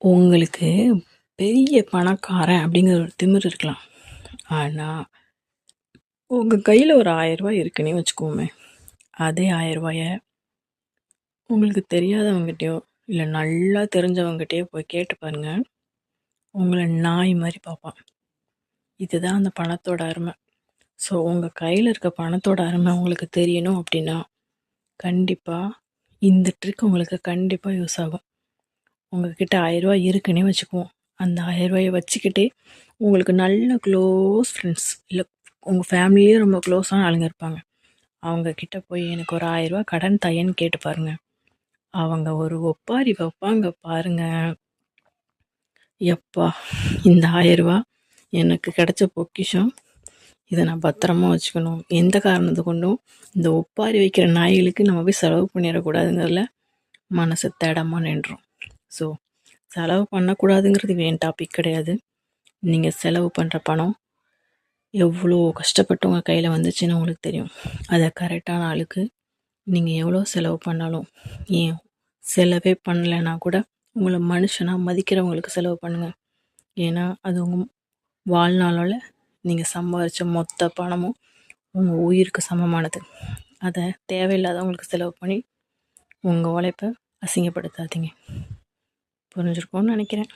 உங்களுக்கு பெரிய பணக்காரன் அப்படிங்கிற ஒரு திமிரு இருக்கலாம். ஆனா, உங்க கையில ஒரு ரூ. 1000 இருக்குன்னே வச்சுக்குவோமே. அதே ரூ. 1000 உங்களுக்கு தெரியாதவங்ககிட்டயோ, இல்ல நல்லா தெரிஞ்சவங்ககிட்டயோ போய் கேட்டு பாருங்க. உங்கள நாய் மாரி பார்ப்பான். இதுதான் அந்த பணத்தோட அருமை. ஸோ, உங்க கையில இருக்க பணத்தோட அருமை உங்களுக்கு தெரியணும் அப்படின்னா, கண்டிப்பா இந்த ட்ரிக் உங்களுக்கு கண்டிப்பா யூஸ் ஆகும். உங்ககிட்ட ரூ. 1000 இருக்குன்னே வச்சுக்குவோம். அந்த ரூ. 1000 வச்சுக்கிட்டே உங்களுக்கு நல்ல க்ளோஸ் ஃப்ரெண்ட்ஸ் இல்ல உங்க ஃபேமிலியே ரொம்ப க்ளோஸான ஆளுங்க இருப்பாங்க. அவங்க கிட்ட போய் எனக்கு ஒரு ரூ. 1000 கடன் தாயேன்னு கேட்டு பாருங்க. அவங்க ஒரு ஒப்பாரி வைப்பாங்க பாருங்க. யப்பா! இந்த ரூ. 1000 எனக்கு கிடைச்ச பொக்கிஷம். இத நான் பத்திரமா வச்சுக்கணும். எந்த காரணத்த கொண்டும் இந்த ஒப்பாரி வைக்கிற நாய்களுக்கு நம்ம போய் செலவு பண்ணிறக்கூடாதுங்கிறதுல மனசு திடமா நின்றும். ஸோ செலவு பண்ணக்கூடாதுங்கிறது என் டாபிக் கிடையாது. நீங்கள் செலவு பண்ணுற பணம் எவ்வளோ கஷ்டப்பட்டு உங்கள் கையில் வந்துச்சுன்னு உங்களுக்கு தெரியும். அதை கரெக்டான ஆளுக்கு நீங்கள் எவ்வளோ செலவு பண்ணாலும், ஏன் செலவே பண்ணலைன்னா கூட உங்களை மனுஷனாக மதிக்கிறவங்களுக்கு செலவு பண்ணுங்கள். ஏன்னா அது உங்கள் வாழ்நாளால் நீங்கள் சம்பாதிச்ச மொத்த பணமும் உங்கள் உயிருக்கு சமமானது. அதை தேவையில்லாதவங்களுக்கு செலவு பண்ணி உங்கள் உழைப்பை அசிங்கப்படுத்தாதீங்க. புரிஞ்சிருக்கும்னு நினைக்கிறேன்.